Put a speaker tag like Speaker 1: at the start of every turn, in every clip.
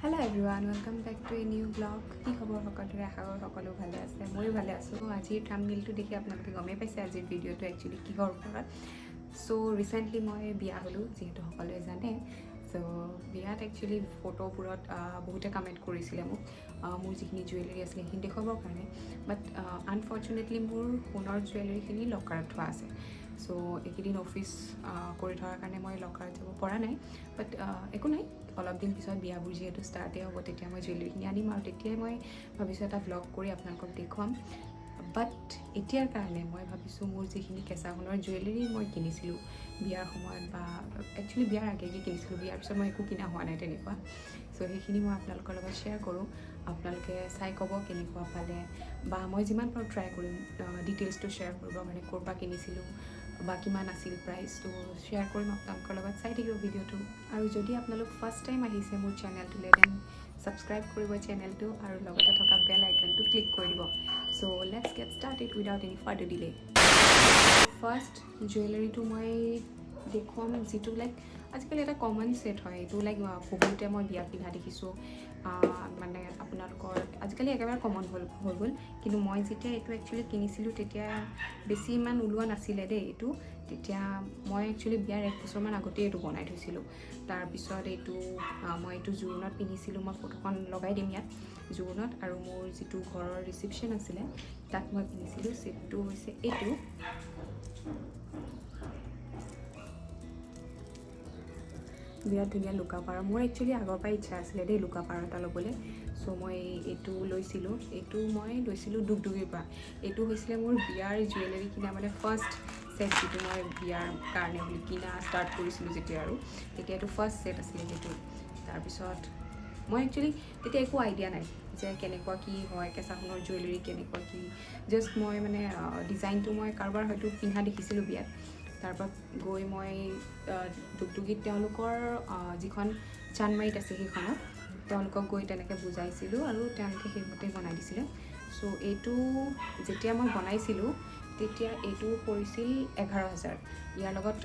Speaker 1: Hello everyone, welcome back to a new vlog. কি খবৰ সকলোৰে আশা কৰোঁ সকলো ভালে আছে ময়ো ভালে আছোঁ আজিৰ থাম্বনেইলটো দেখি আপোনালোকে গমেই পাইছে আজিৰ ভিডিঅ'টো একচুৱেলি কিহৰ ওপৰত সো ৰিসেন্টলি মই বিয়া হলো যেহেতু সকলোৱে জানে সো বিয়াত একচুৱেলি ফটোবোৰত বহুতে কমেণ্ট কৰিছিলে মোক মোৰ যিখিনি জুৱেলাৰী আছিলে সেইখিনি দেখুৱাবৰ কাৰণে বাট আনফৰ্চুনেটলি মোৰ সোণৰ জুৱেলাৰীখিনি লকাৰত থোৱা আছে সো এইকেইদিন অফিচ কৰি থকাৰ কাৰণে মই লকাৰত যাব পৰা নাই বাট একো নাই অলপ দিন পিছত বিয়াবোৰ যেহেতু ষ্টাৰ্টেই হ'ব তেতিয়া মই জুৱেলাৰীখিনি আনিম আৰু তেতিয়াই মই ভাবিছোঁ এটা ভ্লগ কৰি আপোনালোকক দেখুৱাম বাট এতিয়াৰ কাৰণে মই ভাবিছোঁ মোৰ যিখিনি কেঁচা সোণৰ জুৱেলাৰী মই কিনিছিলোঁ বিয়াৰ সময়ত বা একচুৱেলি বিয়াৰ আগে কিনিছিলোঁ বিয়াৰ পিছত মই একো কিনা হোৱা নাই তেনেকুৱা চ' সেইখিনি মই আপোনালোকৰ লগত শ্বেয়াৰ কৰোঁ আপোনালোকে চাই ক'ব কেনেকুৱা পালে বা মই যিমান পাৰোঁ ট্ৰাই কৰিম ডিটেইলছটো শ্বেয়াৰ কৰিব মানে ক'ৰ পৰা কিনিছিলোঁ বা কিমান আছিল প্ৰাইচটো শ্বেয়াৰ কৰিম আপোনালোকৰ লগত চাই থাকিব ভিডিঅ'টো আৰু যদি আপোনালোক ফাৰ্ষ্ট টাইম আহিছে মোৰ চেনেলটোলৈ দেন ছাবস্ক্ৰাইব কৰিব চেনেলটো আৰু লগতে থকা বেল আইকনটো ক্লিক কৰি দিব so' let's get started without any further delay first জুৱেলাৰীটো মই দেখুৱাম যিটো লাইক আজিকালি এটা কমন ছেট হয় এইটো লাইক বহুতে মই বিয়াত পিন্ধা দেখিছোঁ মানে আপোনালোকৰ আজিকালি একেবাৰে কমন হৈ গ'ল কিন্তু মই যেতিয়া এইটো একচুৱেলি কিনিছিলোঁ তেতিয়া বেছি ইমান ওলোৱা নাছিলে দেই এইটো তেতিয়া মই একচুৱেলি বিয়াৰ 1 বছৰমান আগতেই এইটো বনাই থৈছিলোঁ তাৰপিছত এইটো মই এইটো জোৰোণত পিন্ধিছিলোঁ মই ফটোখন লগাই দিম ইয়াত জোৰোণত আৰু মোৰ যিটো ঘৰৰ ৰিচিপশ্যন আছিলে তাত মই পিন্ধিছিলোঁ ছেটটো হৈছে এইটো বিৰাট ধুনীয়া লুকাপাৰ মোৰ একচুৱেলি আগৰ পৰাই ইচ্ছা আছিলে দেই লুকাপাৰ এটা ল'বলৈ চ' মই এইটো লৈছিলোঁ মই লৈছিলোঁ দুগদুগীৰ পৰা এইটো হৈছিলে মোৰ বিয়াৰ জুৱেলাৰী কিনা মানে ফাৰ্ষ্ট ছেট যিটো মই বিয়াৰ কাৰণে বুলি কিনা ষ্টাৰ্ট কৰিছিলোঁ যেতিয়া আৰু তেতিয়া এইটো ফাৰ্ষ্ট ছেট আছিলে সেইটো তাৰপিছত মই একচুৱেলি তেতিয়া একো আইডিয়া নাই যে কেনেকুৱা কি হয় কেঁচা সোণৰ জুৱেলাৰী কেনেকুৱা কি জাষ্ট মই মানে ডিজাইনটো মই কাৰোবাৰ হয়তো পিন্ধা দেখিছিলোঁ বিয়াত তাৰপৰা গৈ মই দুগদুগীত তেওঁলোকৰ যিখন চানমাৰীত আছে সেইখনত তেওঁলোকক গৈ তেনেকৈ বুজাইছিলোঁ আৰু তেওঁলোকে সেইমতে বনাই দিছিলে চ' এইটো যেতিয়া মই বনাইছিলোঁ তেতিয়া এইটো পৰিছিল 11,000 ইয়াৰ লগত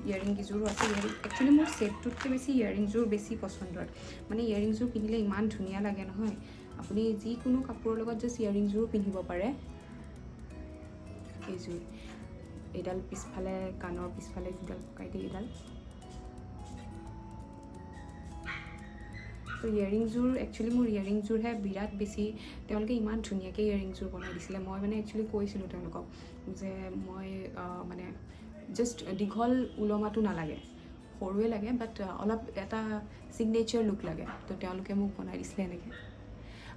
Speaker 1: ইয়েৰিংকেইযোৰো আছে একচুৱেলি মোৰ ছেটটোতকৈ বেছি ইয়েৰিংযোৰ বেছি পচন্দৰ মানে ইয়েৰিংযোৰ পিন্ধিলে ইমান ধুনীয়া লাগে নহয় আপুনি যিকোনো কাপোৰৰ লগত জাষ্ট ইয়েৰিংযোৰো পিন্ধিব পাৰে এইযোৰ এইডাল পিছফালে কাণৰ পিছফালে যিডাল পকাই দিয়ে এইডাল তো ইয়েৰিংযোৰ একচুৱেলি মোৰ ইয়েৰিংযোৰহে বিৰাট বেছি তেওঁলোকে ইমান ধুনীয়াকৈ ইয়েৰিংযোৰ বনাই দিছিলে মই মানে একচুৱেলি কৈছিলোঁ তেওঁলোকক যে মই মানে জাষ্ট দীঘল ওলমাটো নালাগে সৰুৱে লাগে বাট অলপ এটা ছিগনেচাৰ লুক লাগে তো তেওঁলোকে মোক বনাই দিছিলে এনেকৈ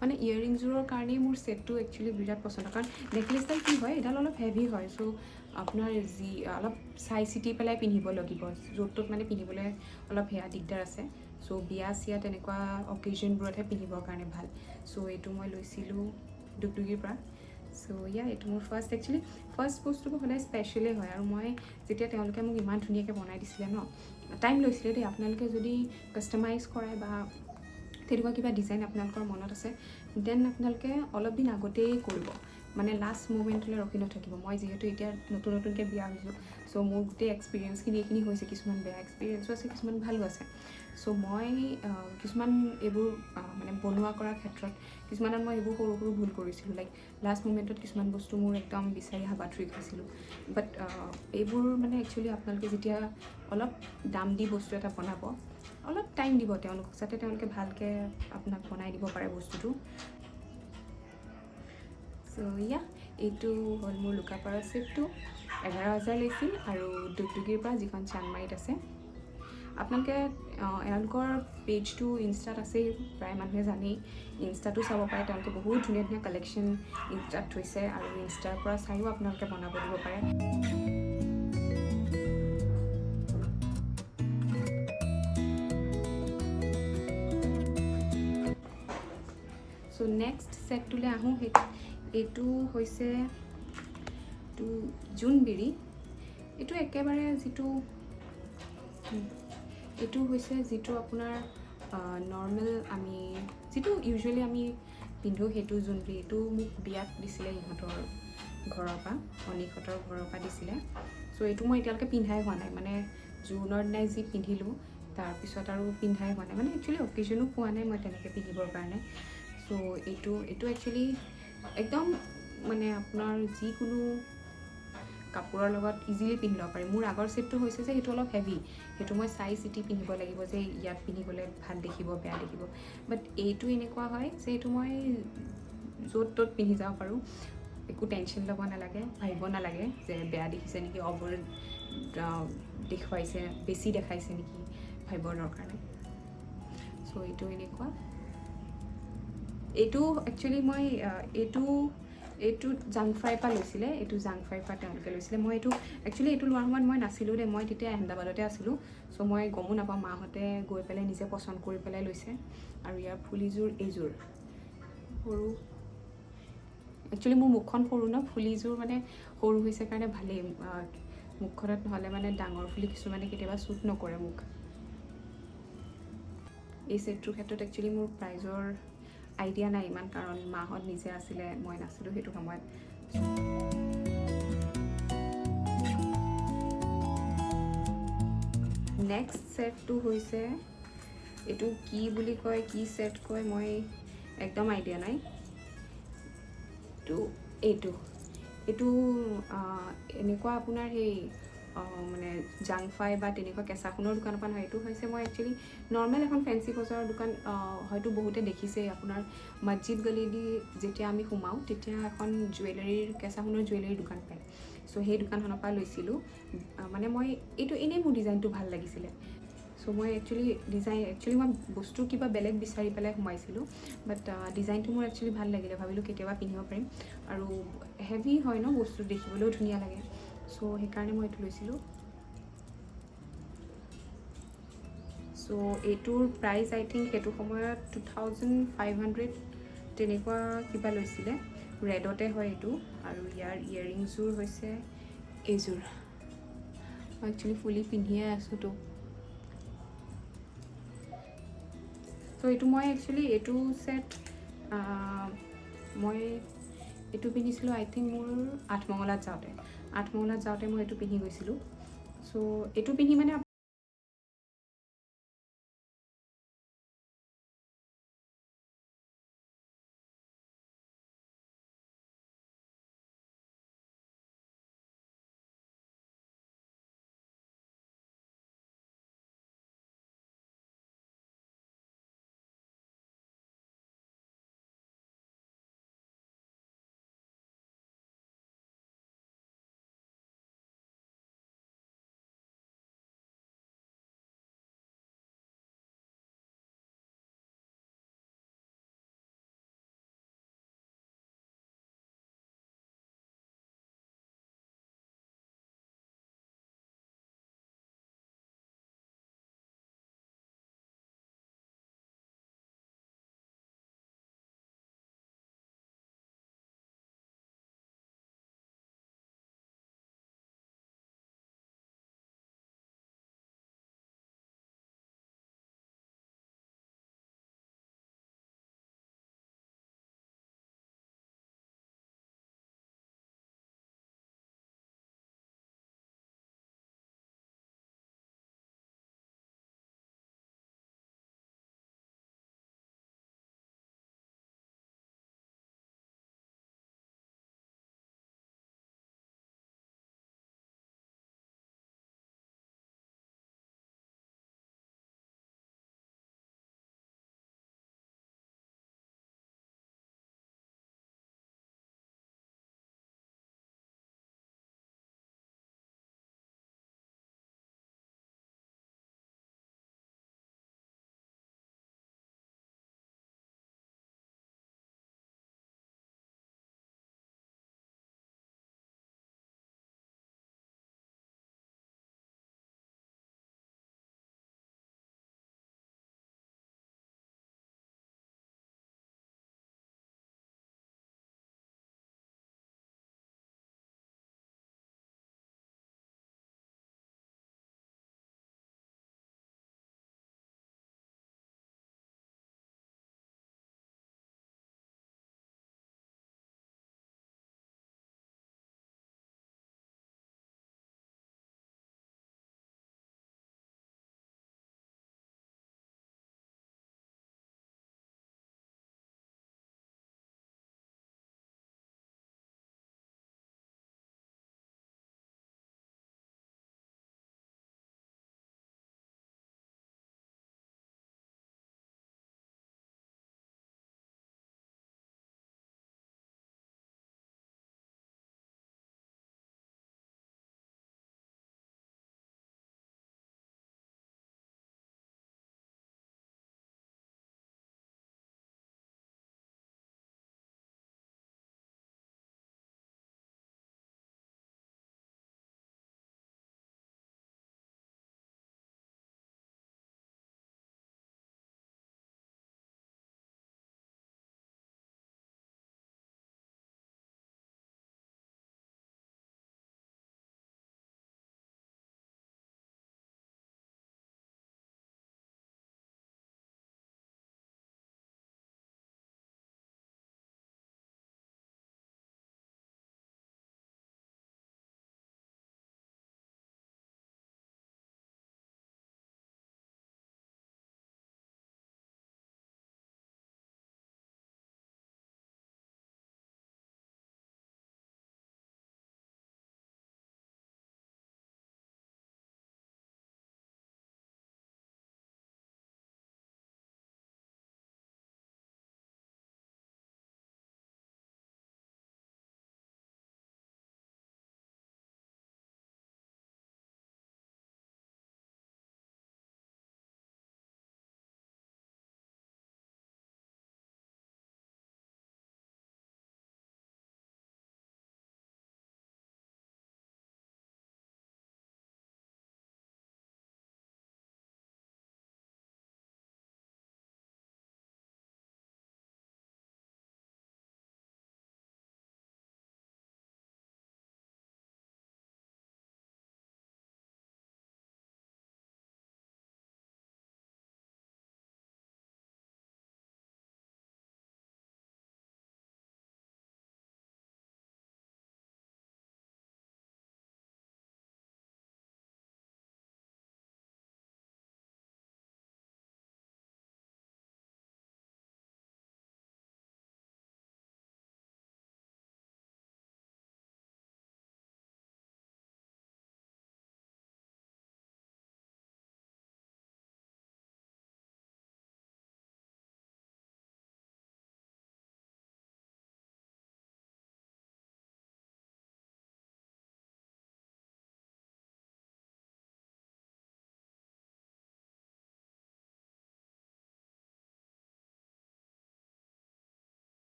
Speaker 1: মানে ইয়েৰিংযোৰৰ কাৰণেই মোৰ ছেটটো একচুৱেলি বিৰাট পচন্দ কাৰণ নেকলেছডাল কি হয় এডাল অলপ হেভি হয় চ' আপোনাৰ যি অলপ চাই চিতি পেলাই পিন্ধিব লাগিব য'ত ত'ত মানে পিন্ধিবলৈ অলপ সেয়া দিগদাৰ আছে চ' বিয়া চিয়া তেনেকুৱা অকেজনবোৰতহে পিন্ধিবৰ কাৰণে ভাল চ' এইটো মই লৈছিলোঁ দুগদুগীৰ পৰা চ' এইটো মোৰ একচুৱেলি ফাৰ্ষ্ট বস্তুবোৰ সদায় স্পেচিয়েলেই হয় আৰু মই যেতিয়া তেওঁলোকে মোক ইমান ধুনীয়াকৈ বনাই দিছিলে ন টাইম লৈছিলে দেই আপোনালোকে যদি কাষ্টমাইজ কৰে বা তেনেকুৱা কিবা ডিজাইন আপোনালোকৰ মনত আছে দেন আপোনালোকে অলপ দিন আগতেই কৰিব মানে লাষ্ট মুমেণ্টলৈ ৰখি নাথাকিব মই যিহেতু এতিয়া নতুনকৈ বিয়া হৈছোঁ চ' মোৰ গোটেই এক্সপিৰিয়েঞ্চখিনি এইখিনি হৈছে কিছুমান বেয়া এক্সপিৰিয়েঞ্চো আছে কিছুমান ভালো আছে চ' মই কিছুমান এইবোৰ মানে বনোৱা কৰাৰ ক্ষেত্ৰত কিছুমানত মই এইবোৰ সৰু সৰু ভুল কৰিছিলোঁ লাইক লাষ্ট মুমেণ্টত কিছুমান বস্তু মোৰ একদম বিচাৰি হাবাথুৰি খাইছিলোঁ বাট এইবোৰ মানে একচুৱেলি আপোনালোকে যেতিয়া অলপ দাম দি বস্তু এটা বনাব অলপ টাইম দিব তেওঁলোকক যাতে তেওঁলোকে ভালকৈ আপোনাক বনাই দিব পাৰে বস্তুটো চ' এইটো হ'ল মোৰ লুকাপাৰৰ ছেটটো 11,000 লৈছিল আৰু দুগদুগীৰ পৰা যিখন চানমাৰীত আছে আপোনালোকে এওঁলোকৰ পেজটো ইনষ্টাত আছেই প্ৰায় মানুহে জানেই ইনষ্টাটো চাব পাৰে তেওঁলোকে বহুত ধুনীয়া ধুনীয়া কালেকশ্যন ইনষ্টাত থৈছে আৰু ইনষ্টাৰ পৰা চাইও আপোনালোকে বনাব দিব পাৰে চ' নেক্সট ছেটটোলৈ আহোঁ এইটো হৈছে জোনবিৰি এইটো একেবাৰে এইটো হৈছে যিটো আপোনাৰ নৰ্মেল আমি যিটো ইউজুৱেলি আমি পিন্ধোঁ সেইটো জোনবিৰি এইটো মোক বিয়াত দিছিলে ইহঁতৰ ঘৰৰ পৰা অনিকহঁতৰ ঘৰৰ পৰা দিছিলে চ' এইটো মই এতিয়ালৈকে পিন্ধাই হোৱা নাই মানে জোৰোণৰ দিনাই যি পিন্ধিলোঁ তাৰপিছত আৰু পিন্ধাই হোৱা নাই, মানে একচুৱেলি অকেজনো পোৱা নাই মই তেনেকৈ পিন্ধিবৰ কাৰণে। চ' এইটো একচুৱেলি একদম মানে আপোনাৰ যিকোনো কাপোৰৰ লগত ইজিলি পিন্ধি ল'ব পাৰি। মোৰ আগৰ ছেটটো হৈছে যে সেইটো অলপ হেভি, সেইটো মই চাই চিতি পিন্ধিব লাগিব যে ইয়াত পিন্ধিবলৈ ভাল দেখিব বেয়া দেখিব। বাট এইটো এনেকুৱা হয় যে এইটো মই য'ত ত'ত পিন্ধি যাব পাৰোঁ, একো টেনশ্যন ল'ব নালাগে, ভাবিব নালাগে যে বেয়া দেখিছে নেকি, অভাৰ দেখুৱাইছে, বেছি দেখাইছে নেকি, ভাবিবৰ দৰকাৰ নাই। চ' এইটো এনেকুৱা। এইটো একচুৱেলি মই এইটো জাংফাইৰ পৰা লৈছিলে, এইটো জাংফাইৰ পৰা তেওঁলোকে লৈছিলে। মই এইটো একচুৱেলি এইটো লোৱাৰ সময়ত মই নাছিলোঁ দেই, মই তেতিয়া আহমেদাবাদতে আছিলোঁ। চ' মই গমো নাপাওঁ, মাহঁতে গৈ পেলাই নিজে পচন্দ কৰি পেলাই লৈছে। আৰু ইয়াৰ ফুলিযোৰ এইযোৰ সৰু, একচুৱেলি মোৰ মুখখন সৰু ন, ফুলিযোৰ মানে সৰু হৈছে কাৰণে ভালেই। মুখখনত নহ'লে মানে ডাঙৰ ফুলি কিছুমানে কেতিয়াবা শ্বুট নকৰে মোক। এই ছেটটোৰ ক্ষেত্ৰত একচুৱেলি মোৰ প্ৰাইজৰ আইডিয়া নাই ইমান, কাৰণ মাহঁত নিজে আছিলে, মই নাছিলোঁ সেইটো সময়ত। নেক্সট ছেটটো হৈছে, এইটো কি বুলি কয়, কি ছেট কয়, মই একদম আইডিয়া নাই। এইটো এনেকুৱা আপোনাৰ সেই মানে জাংফাই বা তেনেকুৱা কেঁচা সোণৰ দোকানৰ পৰা নহয়। এইটো হৈছে মই একচুৱেলি নৰ্মেল এখন ফেঞ্চি বজাৰৰ দোকান, হয়তো বহুতে দেখিছেই, আপোনাৰ মছজিদ গলিদি যেতিয়া আমি সোমাওঁ তেতিয়া এখন জুৱেলাৰীৰ, কেঁচা সোণৰ জুৱেলাৰীৰ দোকান পায়। চ' সেই দোকানখনৰ পৰা লৈছিলোঁ। মানে মই এইটো এনেই মোৰ ডিজাইনটো ভাল লাগিছিলে। চ' মই একচুৱেলি মই বস্তু কিবা বেলেগ বিচাৰি পেলাই সোমাইছিলোঁ, বাট ডিজাইনটো মোৰ একচুৱেলি ভাল লাগিলে, ভাবিলোঁ কেতিয়াবা পিন্ধিব পাৰিম। আৰু হেভি হয় ন বস্তু, দেখিবলৈও ধুনীয়া লাগে। চ' সেইকাৰণে মই এইটো লৈছিলোঁ। চ' এইটোৰ প্ৰাইচ আই থিংক সেইটো সময়ত 2500 তেনেকুৱা কিবা লৈছিলে। ৰেডতে হয় এইটো। আৰু ইয়াৰ ইয়েৰিংছযোৰ হৈছে এইযোৰ। মই একচুৱেলি ফুলি পিন্ধিয়ে আছোঁতো। চ' এইটো মই একচুৱেলি এইটো ছেট মই এইটো পিন্ধিছিলোঁ আই থিংক মোৰ আঠমঙলাত যাওঁতে মই এইটো পিন্ধি গৈছিলোঁ। চ' এইটো পিন্ধি মানে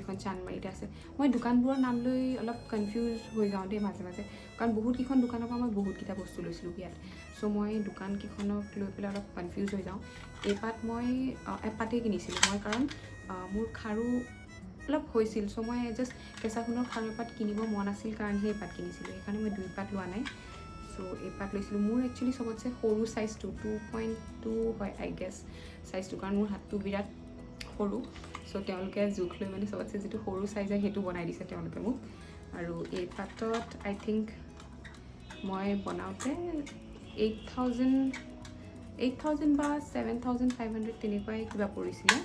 Speaker 1: যিখন চানমাৰীতে আছে মই দোকানবোৰৰ নাম লৈ অলপ কনফিউজ হৈ যাওঁ দেই মাজে মাজে কাৰণ বহুতকেইখন দোকানৰ পৰা মই বহুতকেইটা বস্তু লৈছিলোঁ বিয়াত চ' মই দোকানকেইখনক লৈ পেলাই অলপ কনফিউজ হৈ যাওঁ এইপাত মই এপাতেই কিনিছিলোঁ মই কাৰণ মোৰ খাৰু অলপ হৈছিল চ' মই জাষ্ট কেঁচা সোণৰ খাৰু এপাত কিনিব মন আছিল কাৰণেহে এইপাত কিনিছিলোঁ সেইকাৰণে মই 2 পাত লোৱা নাই চ' এইপাত লৈছিলোঁ মোৰ একচুৱেলি চবতছে সৰু চাইজটো 2.2 হয় আই গেছ চাইজটো কাৰণ মোৰ হাতটো বিৰাট সৰু চ' তেওঁলোকে জোখ লৈ মানে চবতছে যিটো সৰু চাইজ হয় সেইটো বনাই দিছে তেওঁলোকে মোক আৰু এই পাতত আই থিংক মই বনাওঁতে 8,000 বা 7,500 তেনেকুৱাই কিবা পৰিছিলে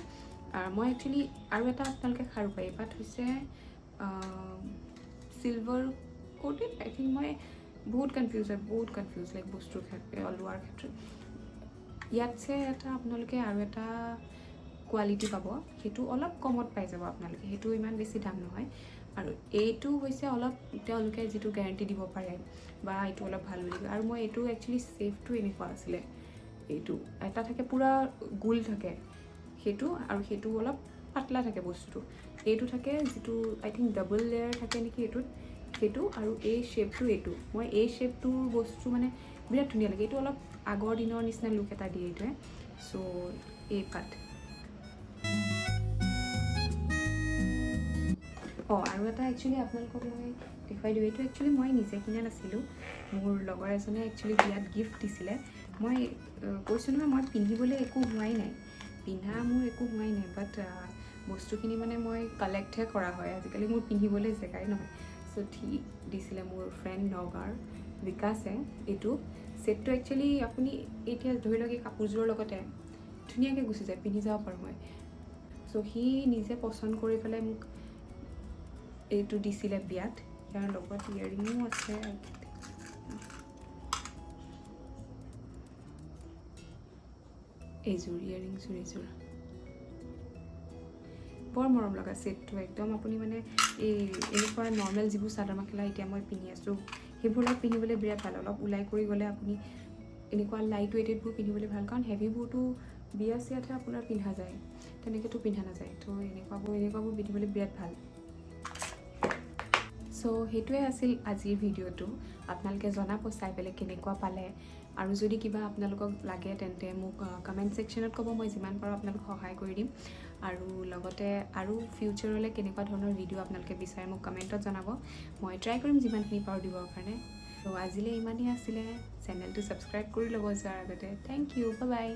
Speaker 1: মই একচুৱেলি আৰু এটা আপোনালোকে খাৰু পায় এই পাত হৈছে চিলভাৰ কোটেড আই থিংক মই বহুত কনফিউজ লাইক বস্তুৰ ক্ষেত্ৰত লোৱাৰ ক্ষেত্ৰত ইয়াতছে এটা আপোনালোকে আৰু এটা কোৱালিটি পাব সেইটো অলপ কমত পাই যাব আপোনালোকে সেইটো ইমান বেছি দাম নহয় আৰু এইটো হৈছে অলপ তেওঁলোকে যিটো গেৰাণ্টি দিব পাৰে বা এইটো অলপ ভাল বুলি কয় আৰু মই এইটো একচুৱেলি চেফটো এনেকুৱা আছিলে এইটো এটা থাকে পূৰা গোল থাকে সেইটো আৰু সেইটো অলপ পাতলা থাকে বস্তুটো এইটো থাকে যিটো আই থিংক ডাবল লেয়াৰ থাকে নেকি এইটোত সেইটো আৰু এই শ্বেপটো এইটো মই এই শ্বেপটোৰ বস্তু মানে বিৰাট ধুনীয়া লাগে এইটো অলপ আগৰ দিনৰ নিচিনা লুক এটা দিয়ে এইটোৱে চ' এই পাত আৰু এটা একচুৱেলি আপোনালোকক মই দেখুৱাই দিওঁ এইটো একচুৱেলি মই নিজে কিনা নাছিলোঁ মোৰ লগৰ এজনে একচুৱেলি বিয়াত গিফ্ট দিছিলে মই কৈছোঁ নহয় মই পিন্ধিবলৈ একো হোৱাই নাই পিন্ধা মোৰ একো হোৱাই নাই বাট বস্তুখিনি মানে মই কালেক্টহে কৰা হয় আজিকালি মোৰ পিন্ধিবলৈ জেগাই নহয় চ' ঠিক দিছিলে মোৰ ফ্ৰেণ্ড নগাঁৱৰ বিকাশে এইটো ছেটটো একচুৱেলি আপুনি এতিয়া ধৰি লওক এই কাপোৰযোৰৰ লগতে ধুনীয়াকৈ গুচি যায় পিন্ধি যাব পাৰোঁ মই চ' সি নিজে পচন্দ কৰি পেলাই মোক এইটো দিছিলে বিয়াত ইয়াৰ লগত ইয়েৰিঙো আছে এইযোৰ ইয়েৰিংযোৰ এইযোৰ বৰ মৰম লগা ছেটটো একদম আপুনি মানে এই এনেকুৱা নৰ্মেল যিবোৰ চাদৰ মেখেলা এতিয়া মই পিন্ধি আছোঁ সেইবোৰত পিন্ধিবলৈ বিৰাট ভাল অলপ ওলাই কৰি গ'লে আপুনি এনেকুৱা লাইট ৱেইটেডবোৰ পিন্ধিবলৈ ভাল কাৰণ হেভিবোৰতো বিয়া চিয়াতহে আপোনাৰ পিন্ধা যায় তেনেকৈতো পিন্ধা নাযায় তো এনেকুৱাবোৰ পিন্ধিবলৈ বিৰাট ভাল চ' সেইটোৱে আছিল আজিৰ ভিডিঅ'টো আপোনালোকে জনাব চাই পেলাই কেনেকুৱা পালে আৰু যদি কিবা আপোনালোকক লাগে তেন্তে মোক কমেণ্ট ছেকশ্যনত ক'ব মই যিমান পাৰোঁ আপোনালোকক সহায় কৰি দিম আৰু লগতে আৰু ফিউচাৰলৈ কেনেকুৱা ধৰণৰ ভিডিঅ' আপোনালোকে বিচাৰে মোক কমেণ্টত জনাব মই ট্ৰাই কৰিম যিমানখিনি পাৰোঁ দিবৰ কাৰণে ত' আজিলৈ ইমানেই আছিলে চেনেলটো ছাবস্ক্ৰাইব কৰি ল'ব যোৱাৰ আগতে থেংক ইউ বাই বাই